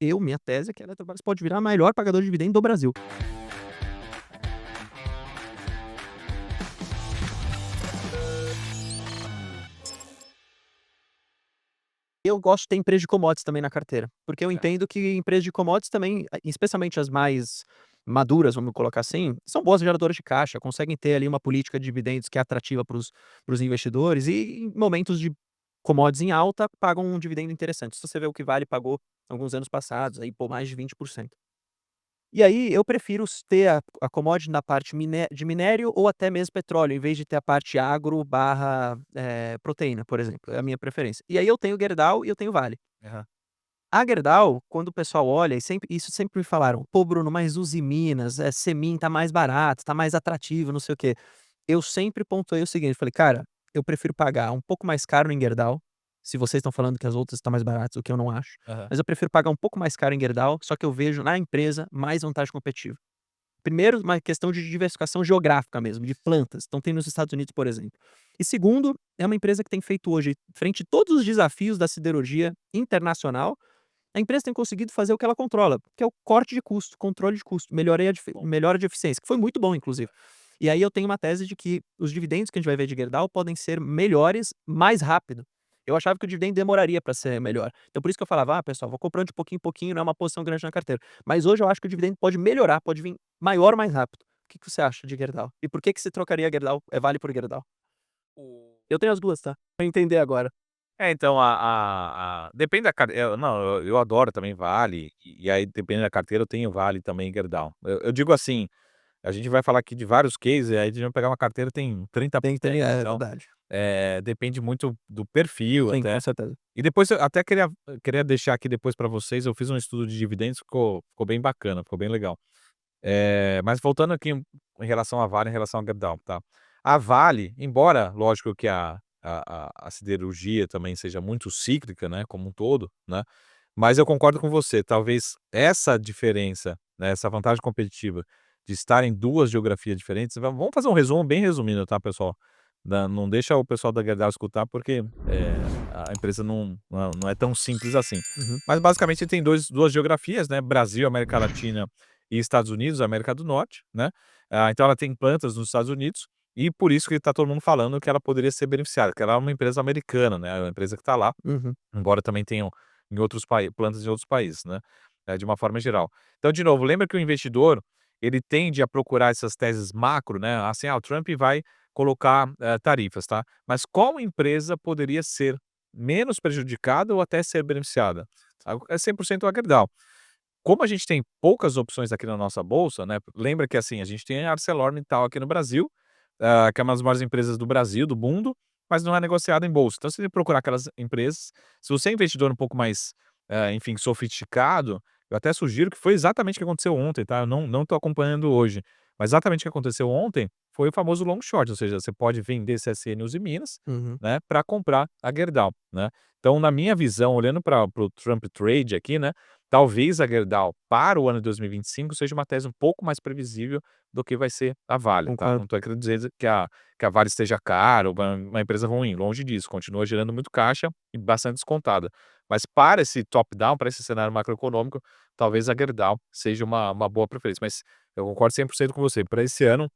Minha tese é que a Eletrobras pode virar a maior pagador de dividendo do Brasil. Eu gosto de ter empresa de commodities também na carteira, porque eu Certo. entendo que empresas de commodities também, especialmente as mais maduras, vamos colocar assim, são boas geradoras de caixa, conseguem ter ali uma política de dividendos que é atrativa para os investidores e em momentos de commodities em alta, pagam um dividendo interessante. Se você vê o que Vale pagou alguns anos passados, aí, pô, mais de 20%. E aí eu prefiro ter a commodity na parte de minério ou até mesmo petróleo, em vez de ter a parte agro barra, proteína, por exemplo, é a minha preferência. E aí eu tenho Gerdau e eu tenho Vale. Aham. A Gerdau, quando o pessoal olha e sempre me falaram: "Pô Bruno, mas Usiminas, Semin tá mais barato, tá mais atrativo, não sei o quê". Eu sempre pontuei o seguinte, falei: "Cara, eu prefiro pagar um pouco mais caro em Gerdau, se vocês estão falando que as outras estão mais baratas, o que eu não acho, Aham. mas eu prefiro pagar um pouco mais caro em Gerdau, só que eu vejo na empresa mais vantagem competitiva". Primeiro, uma questão de diversificação geográfica mesmo, de plantas, então tem nos Estados Unidos, por exemplo. E segundo, é uma empresa que tem feito hoje, frente a todos os desafios da siderurgia internacional, a empresa tem conseguido fazer o que ela controla, que é o corte de custo, controle de custo, Bom. melhora de eficiência, que foi muito bom inclusive. E aí eu tenho uma tese de que os dividendos que a gente vai ver de Gerdau podem ser melhores mais rápido. Eu achava que o dividendo demoraria para ser melhor. Então por isso que eu falava: "Ah, pessoal, vou comprando de pouquinho em pouquinho, não é uma posição grande na carteira". Mas hoje eu acho que o dividendo pode melhorar, pode vir maior mais rápido. O que que você acha de Gerdau? E por que que você trocaria Gerdau, Vale por Gerdau? O Eu tenho as 2, tá? Pra entender agora. então a depende da carteira. Não, eu adoro também Vale, e aí dependendo da carteira eu tenho Vale também e Gerdau. Eu digo assim, a gente vai falar aqui de vários cases, aí a gente vai pegar uma carteira tem 30 Tem, é então, verdade. depende muito do perfil Sim, com até. certeza. E depois eu até queria deixar aqui depois para vocês, eu fiz um estudo de dividendos, ficou bem bacana, ficou bem legal. Mas voltando aqui em relação à Vale, em relação à Gerdau, tá. A Vale, embora lógico que a siderurgia também seja muito cíclica, né, como um todo, né, mas eu concordo com você, talvez essa diferença, né, essa vantagem competitiva de estar em 2 geografias diferentes, vamos fazer um resumo bem resumido, tá, pessoal. Não deixa o pessoal da Gerdau escutar, porque, a empresa não é tão simples assim. Uhum. Mas basicamente tem 2 geografias, né, Brasil, América Latina e Estados Unidos, América do Norte, né. Então ela tem plantas nos Estados Unidos, e por isso que tá todo mundo falando que ela poderia ser beneficiada, que ela é uma empresa americana, né, é uma empresa que tá lá, Uhum. embora também tenham em outros plantas em outros países, né, de uma forma geral. Então, de novo, lembra que o investidor, ele tende a procurar essas teses macro, né, assim: "Ah, o Trump vai colocar, tarifas", tá, mas qual empresa poderia ser menos prejudicada ou até ser beneficiada? É 100% a Gerdau. Como a gente tem poucas opções aqui na nossa bolsa, né, lembra que, assim, a gente tem a ArcelorMittal aqui no Brasil, que é uma das maiores empresas do Brasil, do mundo, mas não é negociada em bolsa. Então você tem que procurar aquelas empresas. Se você é investidor um pouco mais, enfim, sofisticado, eu até sugiro, que foi exatamente o que aconteceu ontem, tá, eu não estou acompanhando hoje, mas exatamente o que aconteceu ontem foi o famoso long short, ou seja, você pode vender CSN Usiminas, Uhum. né, para comprar a Gerdau, né. Então, na minha visão, olhando para o Trump Trade aqui, né, talvez a Gerdau para o ano de 2025 seja uma tese um pouco mais previsível do que vai ser a Vale, tá. Não Concordo. estou querendo dizer que a Vale esteja cara ou uma empresa ruim, longe disso, continua gerando muito caixa e bastante descontada. Mas para esse top down, para esse cenário macroeconômico, talvez a Gerdau seja uma boa preferência. Mas eu concordo 100% com você, para esse ano,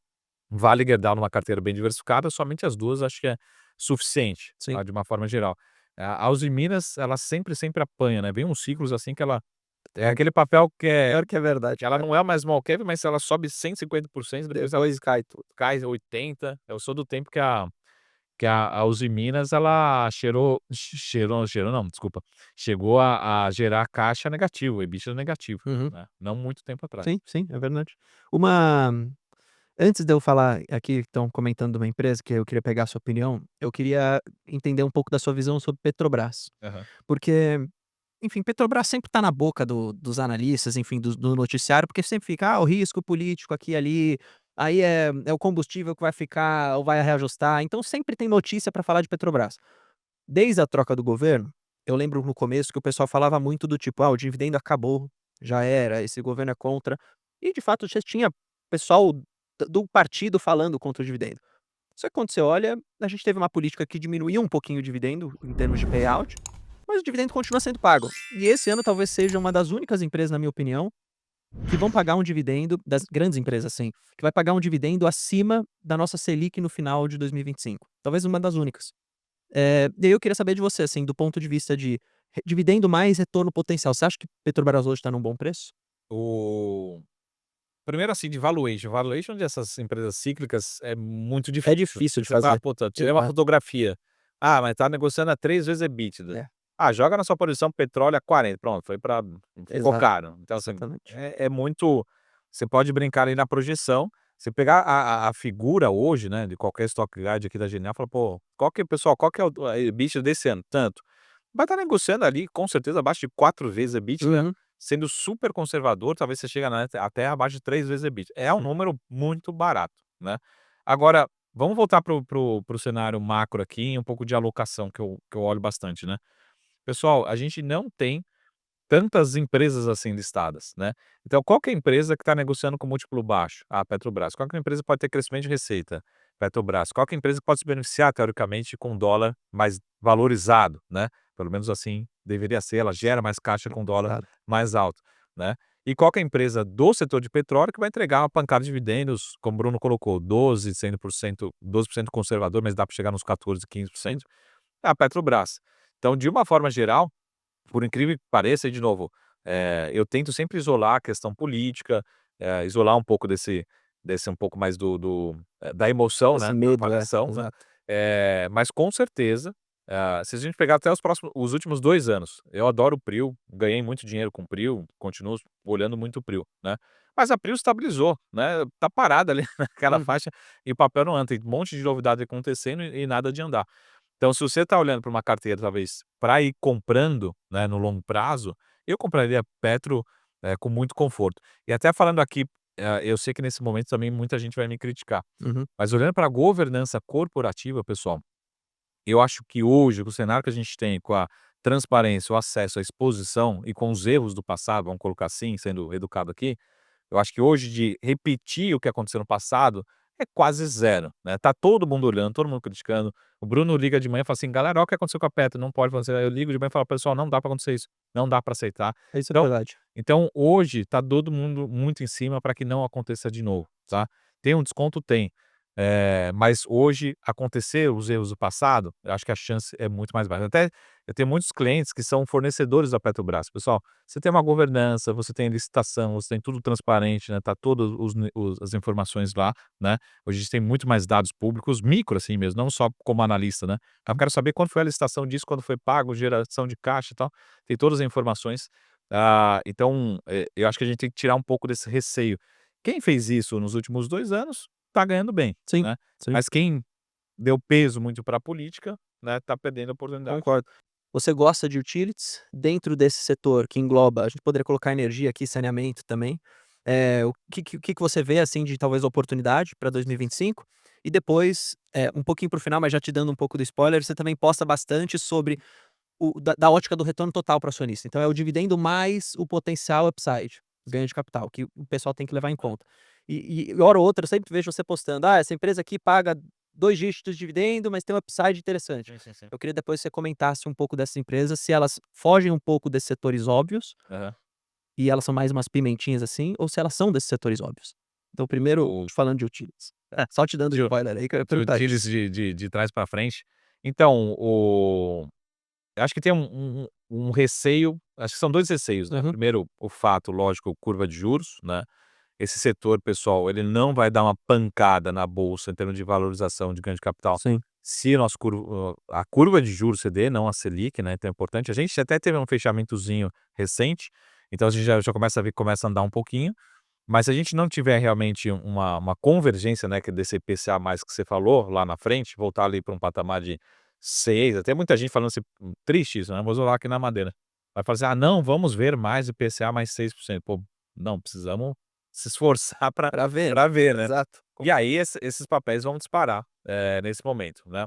Vale e Gerdau numa carteira bem diversificada, somente as 2 acho que é suficiente, Sim. tá, de uma forma geral. A Usiminas, ela sempre apanha, né, vem uns ciclos assim que ela é aquele papel Pior que é verdade. que ela não é uma small cap, mas se ela sobe 150%, depois ela Depois cai tudo. cai 80. Eu sou do tempo que a Usiminas ela cheirou não, desculpa, chegou a gerar caixa negativo, EBITDA negativo, Uhum. né, não muito tempo atrás. Sim, sim, é verdade. Uma Antes de eu falar aqui, estão comentando de uma empresa que eu queria pegar a sua opinião, eu queria entender um pouco da sua visão sobre Petrobras. Aham. Porque, enfim, Petrobras sempre está na boca dos analistas, enfim, do noticiário, porque sempre fica: "Ah, o risco político aqui e ali, aí é o combustível que vai ficar ou vai reajustar", então sempre tem notícia para falar de Petrobras. Desde a troca do governo, eu lembro no começo que o pessoal falava muito do tipo: "Ah, o dividendo acabou, já era, esse governo é contra", e de fato já tinha pessoal do partido falando contra o dividendo. Só que quando você olha, a gente teve uma política que diminuiu um pouquinho o dividendo em termos de payout, mas o dividendo continua sendo pago. E esse ano talvez seja uma das únicas empresas, na minha opinião, que vão pagar um dividendo, das grandes empresas assim, que vai pagar um dividendo acima da nossa Selic no final de 2025. Talvez uma das únicas. E aí eu queria saber de você, assim, do ponto de vista de dividendo mais retorno potencial, você acha que Petrobras hoje está num bom preço? O Primeiro, assim, de valuation dessas empresas cíclicas é muito É difícil. difícil de Você fala: fazer. "Puta, tirei uma Exato. fotografia. Ah, mas tá negociando a 3 vezes EBITDA". É, Joga na sua posição petróleo a 40, pronto, ficou exato, caro. Então, assim, exatamente. é muito, você pode brincar ali na projeção. Você pegar a figura hoje, né, de qualquer stock guide aqui da Genial, fala: "Pô, qual que é o EBITDA desse ano?". Tanto. Vai estar negociando ali, com certeza, abaixo de 4 vezes EBITDA, Uhum. sendo super conservador, talvez você chega até abaixo de 3 vezes EBITDA. É um número muito barato, né. Agora, vamos voltar pro cenário macro aqui, um pouco de alocação que eu olho bastante, né. Pessoal, a gente não tem tantas empresas assim listadas, né. Então qual que é a empresa que está negociando com múltiplo baixo? Petrobras. Qual que é a empresa que pode ter crescimento de receita? Petrobras. Qual que é a empresa que pode se beneficiar teoricamente com o dólar mais valorizado, né, pelo menos assim deveria ser, ela gera mais caixa com dólar Exato. mais alto, né. E qual que é a empresa do setor de petróleo que vai entregar uma pancada de dividendos, como o Bruno colocou, 12 sendo 12% conservador, mas dá para chegar nos 14, 15%, é a Petrobras. Então, de uma forma geral, por incrível que pareça, e de novo, eu tento sempre isolar a questão política, isolar um pouco desse um pouco mais da emoção, Esse né, da medo, avaliação, né. exato. Mas com certeza, se a gente pegar até os últimos 2 anos, eu adoro o PRIO, ganhei muito dinheiro com o PRIO, continuo olhando muito o PRIO, né. Mas a PRIO estabilizou, né, tá parada ali naquela Uhum. faixa e o papel não anda, tem um monte de novidade acontecendo e nada de andar. Então, se você está olhando para uma carteira, talvez, para ir comprando, né, no longo prazo, eu compraria Petro, com muito conforto. E até falando aqui, eu sei que nesse momento também muita gente vai me criticar, Uhum. mas olhando para a governança corporativa, pessoal, eu acho que hoje, com o cenário que a gente tem, com a transparência, o acesso à exposição e com os erros do passado, vamos colocar assim, sendo educado aqui, eu acho que hoje de repetir o que aconteceu no passado é quase zero, né, tá todo mundo olhando, todo mundo criticando. O Bruno liga de manhã e fala assim: "Galera, olha o que aconteceu com a Petro, não pode acontecer". Aí eu ligo de manhã e falo: "Pessoal, não dá pra acontecer isso, não dá pra aceitar". Isso é Então verdade. hoje tá todo mundo muito em cima para que não aconteça de novo, tá. Tem um desconto? Tem. Mas hoje acontecer os erros do passado, eu acho que a chance é muito mais baixa. Até eu tenho muitos clientes que são fornecedores da Petrobras. Pessoal, você tem uma governança, você tem licitação, você tem tudo transparente, né, tá todos as informações lá, né. Hoje a gente tem muito mais dados públicos, micro assim mesmo, não só como analista, né. Eu quero saber quando foi a licitação disso, quando foi pago, geração de caixa e tal, tem todas as informações. Então, eu acho que a gente tem que tirar um pouco desse receio. Quem fez isso nos últimos 2 anos, tá ganhando bem, Sim, né. sim, Mas quem deu peso muito para a política, né, tá perdendo a oportunidade. concordo. Você gosta de utilities? Dentro desse setor que engloba, a gente poderia colocar energia aqui, saneamento também, o que que você vê, assim, de talvez oportunidade para 2025? E 25? E depois, um pouquinho para o final, mas já te dando um pouco do spoiler, você também posta bastante sobre da ótica do retorno total para o acionista. Então é o dividendo mais o potencial upside, ganho de capital, que o pessoal tem que levar em conta. E hora ou outra eu sempre vejo você postando: "Ah, essa empresa aqui paga 2 dígitos de dividendo, mas tem um upside interessante". Sim, sim, sim. Eu queria depois que você comentasse um pouco dessas empresas, se elas fogem um pouco desses setores óbvios, Aham. e elas são mais umas pimentinhas assim, ou se elas são desses setores óbvios. Então primeiro O te falando de utilities. Só te dando de spoiler aí que eu ia de perguntar utilities isso. de trás para frente. Então, eu acho que tem um receio, acho que são 2 receios, né. Uhum. Primeiro, o fato lógico, curva de juros, né. Esse setor, pessoal, ele não vai dar uma pancada na bolsa em termos de valorização de ganho de capital, Sim. se a curva de juros ceder, não a Selic, né, então é importante. A gente até teve um fechamentozinho recente, então a gente já começa a ver que começa a andar um pouquinho, mas se a gente não tiver realmente uma convergência, né, que é desse IPCA mais que você falou lá na frente, voltar ali para um patamar de 6, até muita gente falando assim, triste isso, né, vou isolar aqui na madeira. Vai falar assim: "Ah não, vamos ver mais IPCA mais 6%". Pô, não, precisamos se esforçar para Pra ver, né. ver, né. Exato. E aí esses papéis vão disparar, nesse momento, né.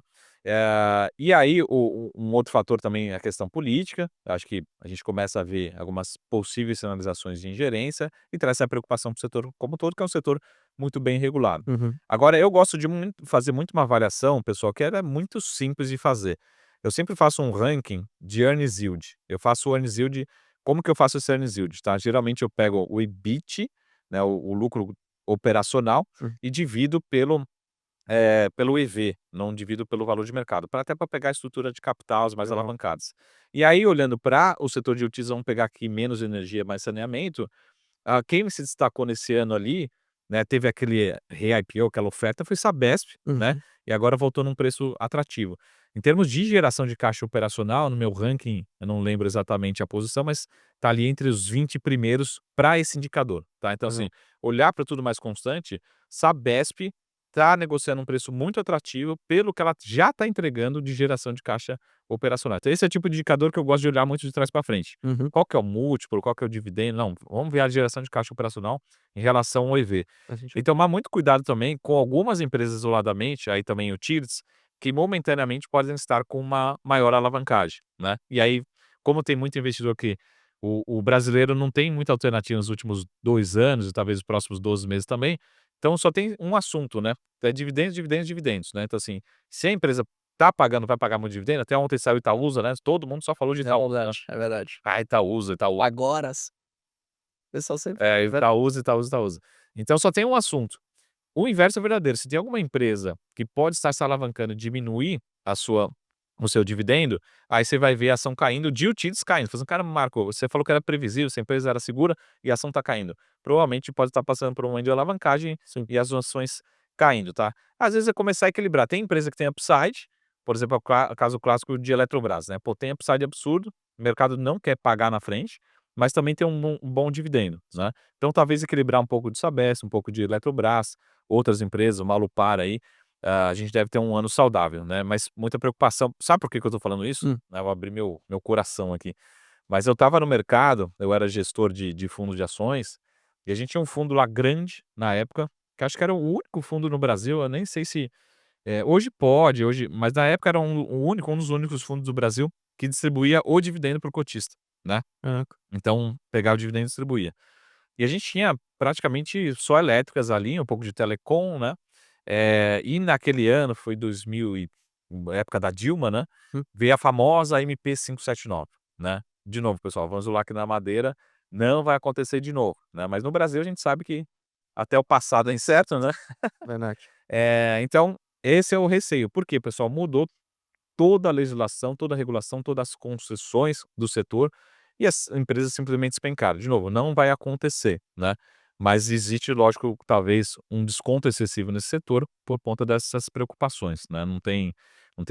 E aí um outro fator também é a questão política, eu acho que a gente começa a ver algumas possíveis sinalizações de ingerência e traz essa preocupação para o setor como um todo, que é um setor muito bem regulado. Uhum. Agora eu gosto de fazer muito uma avaliação, pessoal, que era muito simples de fazer. eu sempre faço um ranking de earnings yield. Eu faço o earnings yield. Como que eu faço esse earnings yield, tá? Geralmente eu pego o EBIT, né, o lucro operacional, Hum. e divido pelo EV, não divido pelo valor de mercado, até para pegar a estrutura de capital, as mais Legal. alavancadas. E aí, olhando para o setor de utilities, vamos pegar aqui menos energia, mais saneamento. Quem se destacou nesse ano ali, né, teve aquele re-IPO, aquela oferta, foi Sabesp, né, Uhum. e agora voltou num preço atrativo. Em termos de geração de caixa operacional, no meu ranking, eu não lembro exatamente a posição, mas tá ali entre os 20 primeiros para esse indicador, tá? Então, assim, Legal. olhar para tudo mais constante, Sabesp tá negociando um preço muito atrativo pelo que ela já está entregando de geração de caixa operacional. Então esse é o tipo de indicador que eu gosto de olhar muito de trás para frente. Uhum. Qual que é o múltiplo, qual que é o dividendo? Não, vamos ver a geração de caixa operacional em relação ao EV. Faz sentido. E tomar muito cuidado também com algumas empresas isoladamente, aí também utilities, que momentaneamente podem estar com uma maior alavancagem, né. E aí, como tem muito investidor que o brasileiro não tem muita alternativa nos últimos 2 anos e talvez os próximos 12 meses também, então só tem um assunto, né, é dividendos, dividendos, dividendos, né. Então assim, se a empresa tá pagando, vai pagar muito dividendo, até ontem saiu Itaúsa, né, todo mundo só falou de É Itaú, né. verdade, é verdade. Itaúsa, O Itaú. Agoras, o pessoal sempre É, ver Itaúsa, Itaúsa, Itaúsa. Então só tem um assunto. O inverso é verdadeiro, se tem alguma empresa que pode estar se alavancando e diminuir a sua o seu dividendo, aí você vai ver a ação caindo, de utilities caindo. Fala assim: "Cara, Marco, você falou que era previsível, essa empresa era segura e a ação está caindo". Provavelmente pode estar passando por um momento de alavancagem sim. e as ações caindo, tá. Às vezes é começar a equilibrar. Tem empresa que tem upside, por exemplo, o caso clássico de Eletrobras, né. Pô, tem upside absurdo, o mercado não quer pagar na frente, mas também tem um bom dividendo, né. Então talvez equilibrar um pouco de Sabesp, um pouco de Eletrobras, outras empresas, o Malupar aí, a gente deve ter um ano saudável, né, mas muita preocupação. Sabe por que que eu tô falando isso? Hum. Eu vou abrir meu coração aqui. Mas eu estava no mercado, eu era gestor de fundo de ações, e a gente tinha um fundo lá grande, na época, que acho que era o único fundo no Brasil, eu nem sei se, hoje pode, hoje, mas na época era um dos únicos fundos do Brasil que distribuía o dividendo para o cotista, né. Caraca. Então, pegava o dividendo e distribuía. E a gente tinha praticamente só elétricas ali, um pouco de telecom, né, e naquele ano foi 2000 e época da Dilma, né, Hum. veio a famosa MP 579, né. De novo, pessoal, vamos lá aqui na madeira, não vai acontecer de novo, né, mas no Brasil a gente sabe que até o passado é incerto, né. Verdade. Então esse é o receio. Por quê, pessoal? Mudou toda a legislação, toda a regulação, todas as concessões do setor e as empresas simplesmente despencaram. De novo, não vai acontecer, né, mas existe, lógico, talvez um desconto excessivo nesse setor por conta dessas preocupações, né, não tem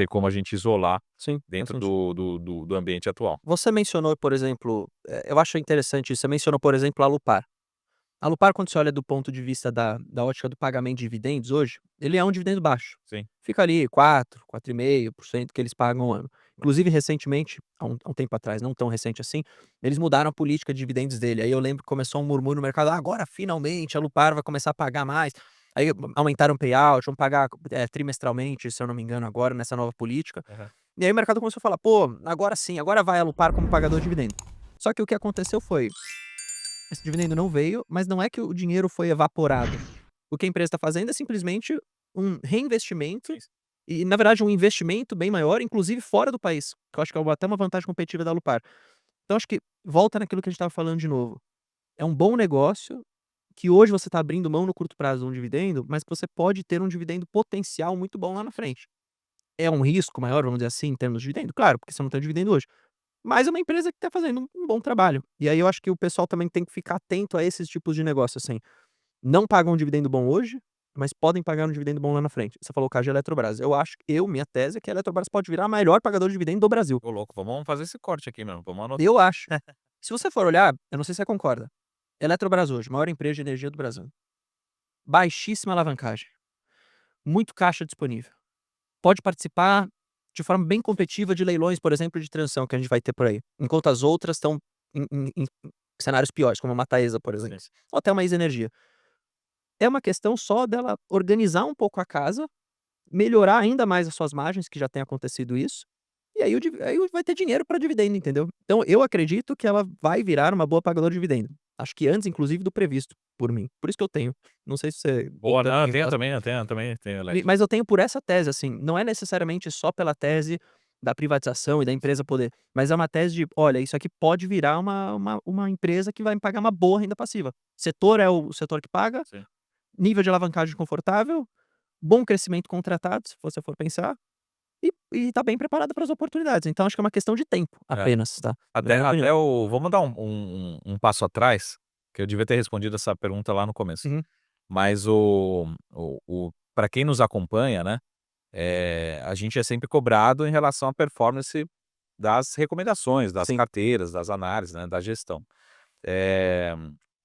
como a gente isolar Sim, faz dentro sentido. do ambiente atual. Você mencionou, por exemplo, eu acho interessante isso, você mencionou, por exemplo, a Alupar. A Alupar, quando você olha do ponto de vista da ótica do pagamento de dividendos hoje, ele é um dividendo baixo. Sim. Fica ali 4,5% que eles pagam ao ano. Inclusive, recentemente, há um tempo atrás, não tão recente assim, eles mudaram a política de dividendos dele. Aí eu lembro que começou um murmúrio no mercado: "Ah, agora finalmente a Alupar vai começar a pagar mais". Aí aumentaram o payout, vão pagar, trimestralmente, se eu não me engano, agora nessa nova política. Aham. E aí o mercado começou a falar: "Pô, agora sim, agora vai a Alupar como pagador de dividendo". Só que o que aconteceu foi, esse dividendo não veio, mas não é que o dinheiro foi evaporado. O que a empresa está fazendo é simplesmente um reinvestimento Sim, sim. e, na verdade, um investimento bem maior, inclusive fora do país, que eu acho que é até uma vantagem competitiva da Alupar. Então acho que volta naquilo que a gente estava falando de novo. É um bom negócio que hoje você está abrindo mão no curto prazo de um dividendo, mas que você pode ter um dividendo potencial muito bom lá na frente. É um risco maior, vamos dizer assim, em termos de dividendo? Claro, porque você não tem o dividendo hoje. Mas é uma empresa que está fazendo um bom trabalho. E aí eu acho que o pessoal também tem que ficar atento a esses tipos de negócio, assim. Não pagam um dividendo bom hoje, mas podem pagar um dividendo bom lá na frente. Você falou o caso de Eletrobras. Eu acho que minha tese é que a Eletrobras pode virar a maior pagador de dividendo do Brasil. Ô louco, vamos fazer esse corte aqui, meu, vamos anotar. Eu acho. Se você for olhar, eu não sei se você concorda. Eletrobras hoje, maior empresa de energia do Brasil. Baixíssima alavancagem. Muito caixa disponível. Pode participar de forma bem competitiva de leilões, por exemplo, de transição que a gente vai ter por aí. Enquanto as outras estão em cenários piores, como a Mataesa, por exemplo. Sim. Ou até uma Ex-Energia. É uma questão só dela organizar um pouco a casa, melhorar ainda mais as suas margens, que já tem acontecido isso, e aí vai ter dinheiro para dividendo, entendeu. Então eu acredito que ela vai virar uma boa pagadora de dividendo. Acho que antes, inclusive, do previsto por mim. Por isso que eu tenho. Não sei se você Boa, não, eu tem tenho também, eu tenho também, tenho elétrico. mas eu tenho por essa tese, assim, não é necessariamente só pela tese da privatização e da empresa poder, mas é uma tese de: "Olha, isso aqui pode virar uma empresa que vai me pagar uma boa renda passiva". Setor é o setor que paga, Sim. nível de alavancagem confortável, bom crescimento contratado, se você for pensar, e tá bem preparado para as oportunidades. Então acho que é uma questão de tempo É. apenas, tá, na Até minha opinião. até o vamos dar um passo atrás, que eu devia ter respondido essa pergunta lá no começo. Uhum, Mas o pra quem nos acompanha, né, a gente é sempre cobrado em relação à performance das recomendações, das sim. carteiras, das análises, né, da gestão. Eh,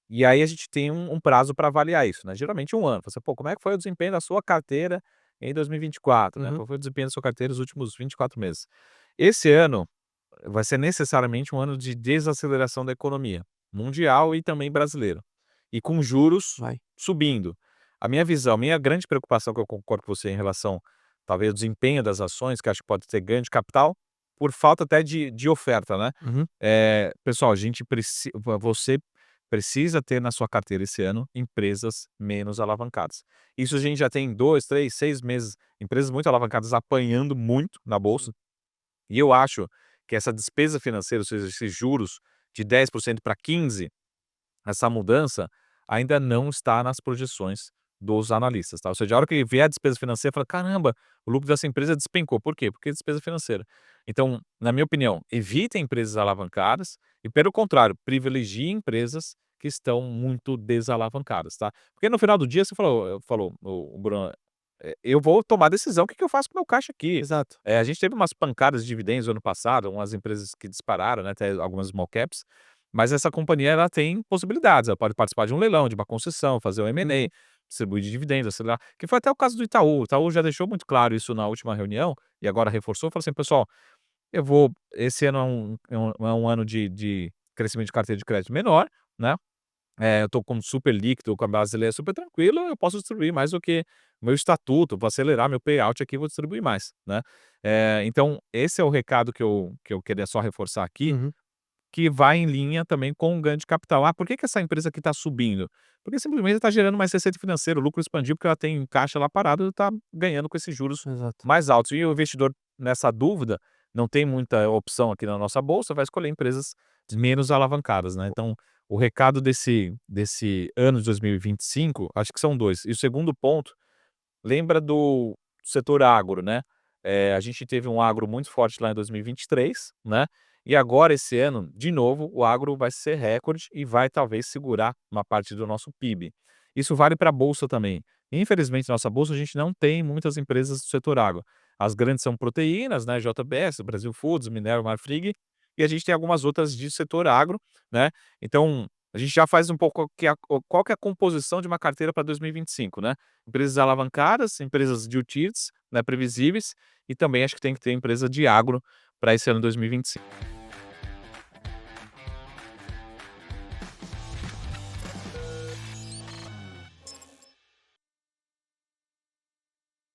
e aí a gente tem um prazo para avaliar isso, né, geralmente 1 ano. Você: "Pô, como é que foi o desempenho da sua carteira em 2024, né? Uhum, Qual foi o desempenho da sua carteira nos últimos 24 meses?". Esse ano vai ser necessariamente um ano de desaceleração da economia mundial e também brasileira, e com juros vai. subindo. A minha visão, a minha grande preocupação, que eu concordo com você em relação, talvez, ao desempenho das ações, que acho que pode ter ganho de capital, por falta até de oferta, né. Uhum, Pessoal, a gente você precisa ter na sua carteira esse ano empresas menos alavancadas. Isso a gente já tem 2, 3, 6 meses, empresas muito alavancadas apanhando muito na bolsa, e eu acho que essa despesa financeira, ou seja, esses juros de 10% para 15%, essa mudança ainda não está nas projeções dos analistas, tá. Ou seja, a hora que vier a despesa financeira, fala: "Caramba, o lucro dessa empresa despencou". Por quê? Porque é despesa financeira. Então, na minha opinião, evitem empresas alavancadas e, pelo contrário, privilegiem empresas que estão muito desalavancadas, tá. Porque no final do dia você falou, o Bruno, eu vou tomar a decisão, o que que eu faço com o meu caixa aqui. exato. A gente teve umas pancadas de dividendos ano passado, umas empresas que dispararam, né, até algumas small caps, mas essa companhia ela tem possibilidades, ela pode participar de um leilão, de uma concessão, fazer um M&A, Uhum, distribuir de dividendos, sei lá, que foi até o caso do Itaú. O Itaú já deixou muito claro isso na última reunião e agora reforçou, falou assim: "Pessoal, eu vou esse ano é um ano de crescimento de carteira de crédito menor, né, eu tô com super líquido, com a brasileira super tranquilo, eu posso distribuir mais do que meu estatuto, vou acelerar meu payout aqui, vou distribuir mais", né. Então esse é o recado que eu queria só reforçar aqui, uhum, que vai em linha também com o ganho de capital. "Ah, por que que essa empresa aqui está subindo?". Porque simplesmente está gerando mais receita financeira, o lucro expandiu, porque ela tem caixa lá parado e está ganhando com esses juros exato. mais altos. E o investidor, nessa dúvida, não tem muita opção aqui na nossa bolsa, vai escolher empresas menos alavancadas, né. Então, o recado desse ano de 2025, acho que são 2. E o segundo ponto, lembra do setor agro, né. A gente teve um agro muito forte lá em 2023, né, e agora esse ano, de novo, o agro vai ser recorde e vai talvez segurar uma parte do nosso PIB. Isso vale para a bolsa também. Infelizmente, nossa bolsa, a gente não tem muitas empresas do setor agro. As grandes são proteínas, né, JBS, Brasil Foods, Minerva, Marfrig, e a gente tem algumas outras de setor agro, né. Então, a gente já faz um pouco qual que é a composição de uma carteira para 2025, né. Empresas alavancadas, empresas de utilities, né, previsíveis, e também acho que tem que ter empresa de agro para esse ano 2025.